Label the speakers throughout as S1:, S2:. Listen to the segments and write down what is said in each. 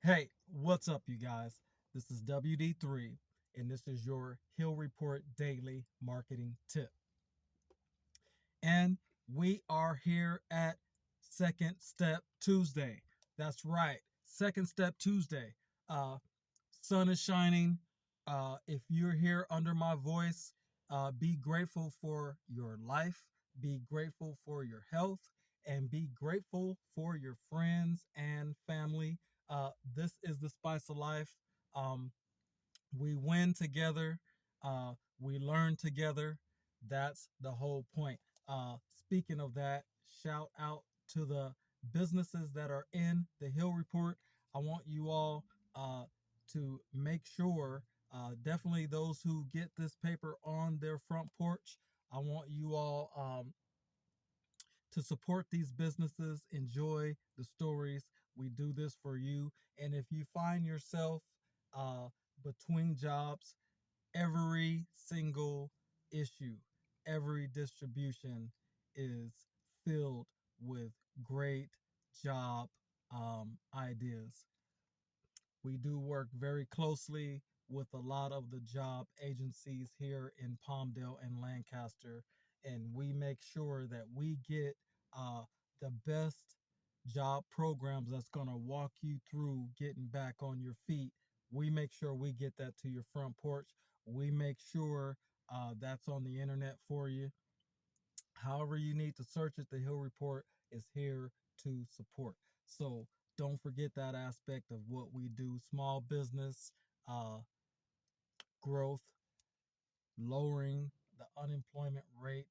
S1: Hey, what's up, you guys? This is WD3, and this is your Hill Report Daily Marketing Tip. And we are here at Second Step Tuesday. That's right, Second Step Tuesday. Uh, Sun is shining. If you're here under my voice, be grateful for your life, be grateful for your health, and be grateful for your friends and family. This is the spice of life. Um, we win together, we learn together. That's the whole point. Speaking of that, shout out to the businesses that are in the Hill Report. I want you all to make sure, definitely those who get this paper on their front porch, I want you all to support these businesses. Enjoy the stories. We do this for you. And if you find yourself uh, between jobs, every single issue, every distribution is filled with great job ideas. We do work very closely with a lot of the job agencies here in Palmdale and Lancaster, and we make sure that we get uh, the best job programs that's going to walk you through getting back on your feet. We make sure we get that to your front porch. We make sure that's on the internet for you. However you need to search it, the Hill Report is here to support. So don't forget that aspect of what we do. Small business uh, growth, lowering the unemployment rate.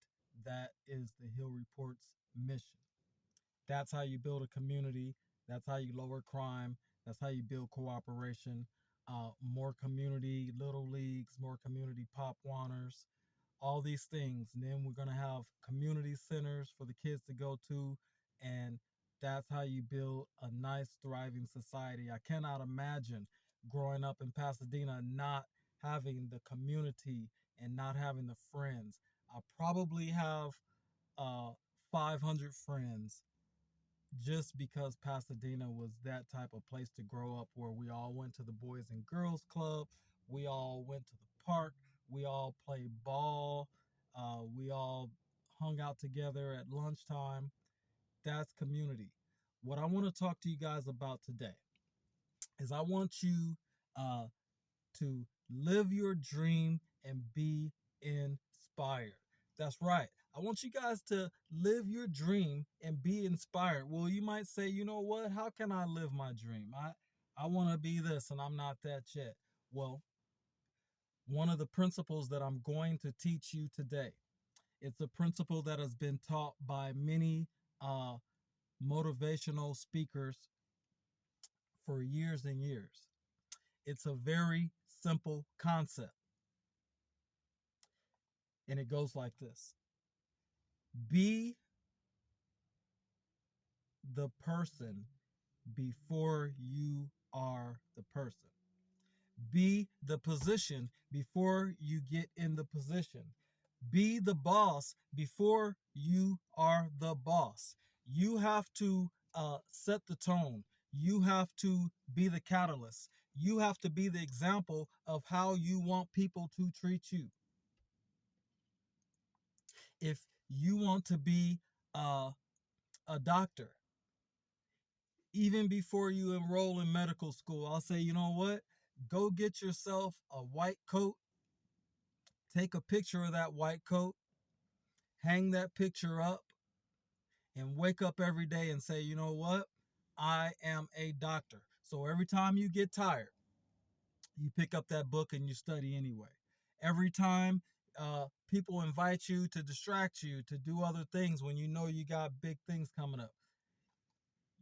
S1: That is the Hill Report's mission. That's how you build a community. That's how you lower crime. That's how you build cooperation. More community little leagues, more community pop wanners, all these things. And then we're going to have community centers for the kids to go to. And that's how you build a nice, thriving society. I cannot imagine growing up in Pasadena not having the community and not having the friends. I probably have uh, 500 friends just because Pasadena was that type of place to grow up, where we all went to the Boys and Girls Club, we all went to the park, we all played ball, we all hung out together at lunchtime. That's community. What I want to talk to you guys about today is I want you uh, to live your dream and be inspired. That's right. I want you guys to live your dream and be inspired. Well, you might say, you know what? How can I live my dream? I want to be this and I'm not that yet. Well, one of the principles that I'm going to teach you today, it's a principle that has been taught by many uh, motivational speakers for years and years. It's a very simple concept, and it goes like this: be the person before you are the person. Be the position before you get in the position. Be the boss before you are the boss. You have to set the tone. You have to be the catalyst. You have to be the example of how you want people to treat you. If you want to be a doctor, even before you enroll in medical school, I'll say, you know what? Go get yourself a white coat, take a picture of that white coat, hang that picture up, and wake up every day and say, you know what? I am a doctor. So every time you get tired, you pick up that book and you study anyway. Every time people invite you to distract you, to do other things when you know you got big things coming up,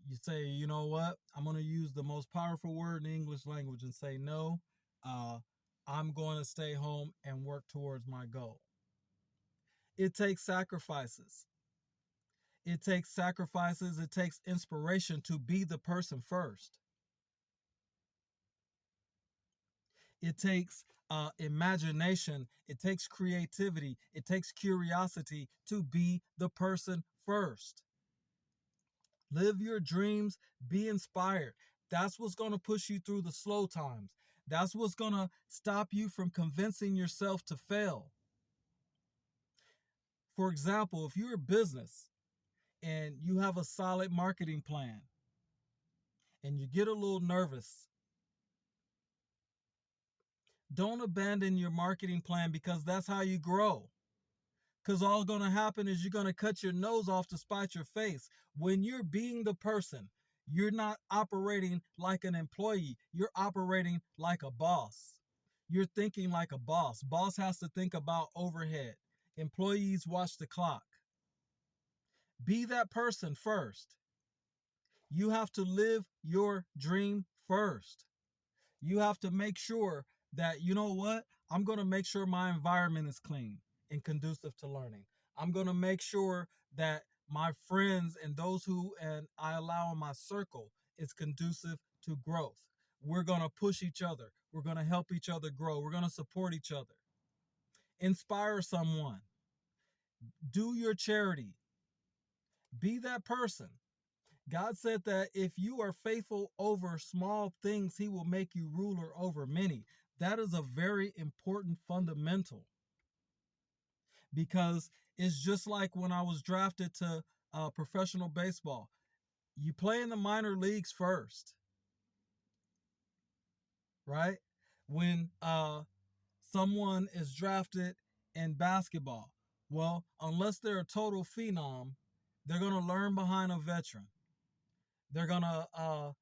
S1: you say, you know what? I'm going to use the most powerful word in the English language and say, no, uh, I'm going to stay home and work towards my goal. It takes sacrifices. It takes sacrifices. It takes inspiration to be the person first. It takes imagination. It takes creativity. It takes curiosity to be the person first. Live your dreams, be inspired. That's what's going to push you through the slow times. That's what's going to stop you from convincing yourself to fail. For example, if you're a business and you have a solid marketing plan and you get a little nervous, don't abandon your marketing plan, because that's how you grow. Because all going to happen is you're going to cut your nose off to spite your face. When you're being the person, you're not operating like an employee. You're operating like a boss. You're thinking like a boss. Boss has to think about overhead. Employees watch the clock. Be that person first. You have to live your dream first. You have to make sure that, you know what, I'm going to make sure my environment is clean and conducive to learning. I'm going to make sure that my friends and those who and I allow in my circle is conducive to growth. We're going to push each other. We're going to help each other grow. We're going to support each other. Inspire someone. Do your charity. Be that person. God said that if you are faithful over small things, he will make you ruler over many. That is a very important fundamental, because it's just like when I was drafted to professional baseball. You play in the minor leagues first, right? When someone is drafted in basketball, well, unless they're a total phenom, they're going to learn behind a veteran. They're going to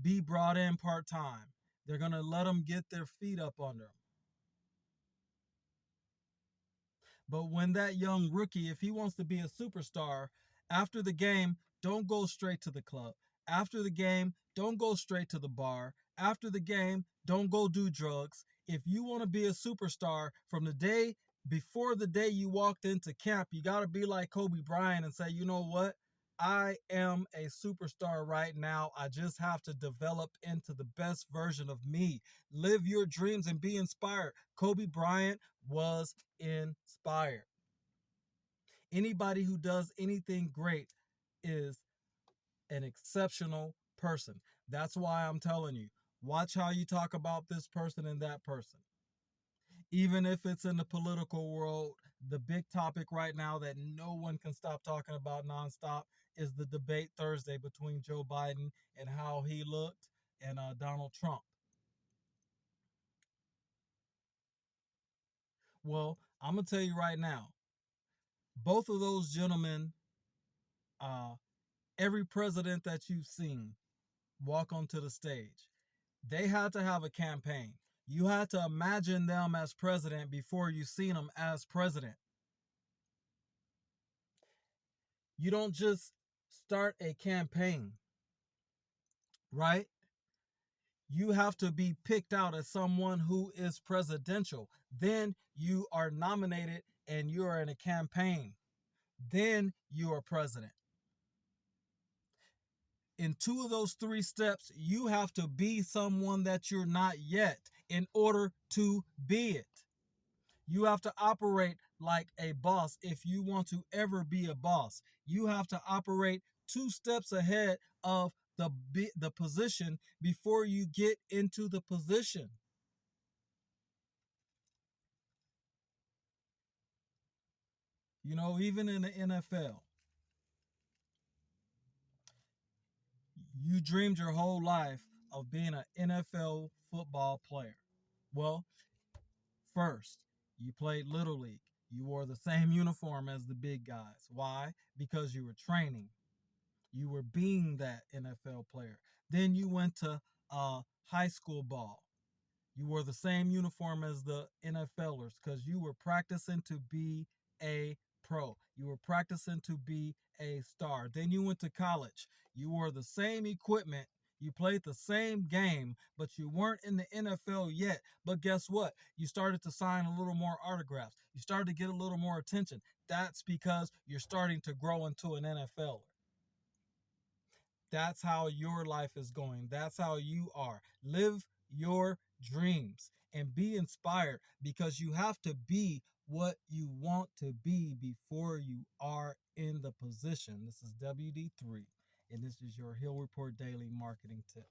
S1: be brought in part time. They're going to let them get their feet up under them. But when that young rookie, if he wants to be a superstar, after the game, don't go straight to the club. After the game, don't go straight to the bar. After the game, don't go do drugs. If you want to be a superstar from the day before the day you walked into camp, you got to be like Kobe Bryant and say, you know what? I am a superstar right now. I just have to develop into the best version of me. Live your dreams and be inspired. Kobe Bryant was inspired. Anybody who does anything great is an exceptional person. That's why I'm telling you, watch how you talk about this person and that person. Even if it's in the political world, the big topic right now that no one can stop talking about nonstop is the debate Thursday between Joe Biden and how he looked and Donald Trump. Well, I'm going to tell you right now, both of those gentlemen, uh, every president that you've seen walk onto the stage, they had to have a campaign. You had to imagine them as president before you seen them as president. You don't just start a campaign, right? You have to be picked out as someone who is presidential. Then you are nominated and you are in a campaign. Then you are president. In two of those three steps, you have to be someone that you're not yet in order to be it. You have to operate like a boss if you want to ever be a boss. You have to operate two steps ahead of the position before you get into the position. You know, even in the NFL, you dreamed your whole life of being an NFL football player. Well, first, you played Little League. You wore the same uniform as the big guys. Why? Because you were training. You were being that NFL player. Then you went to high school ball. You wore the same uniform as the NFLers because you were practicing to be a pro. You were practicing to be a star. Then you went to college. You wore the same equipment. You played the same game, but you weren't in the NFL yet. But guess what? You started to sign a little more autographs. You started to get a little more attention. That's because you're starting to grow into an NFLer. That's how your life is going. That's how you are. Live your dreams and be inspired, because you have to be what you want to be before you are in the position. This is WD3, and this is your Hill Report Daily Marketing Tip.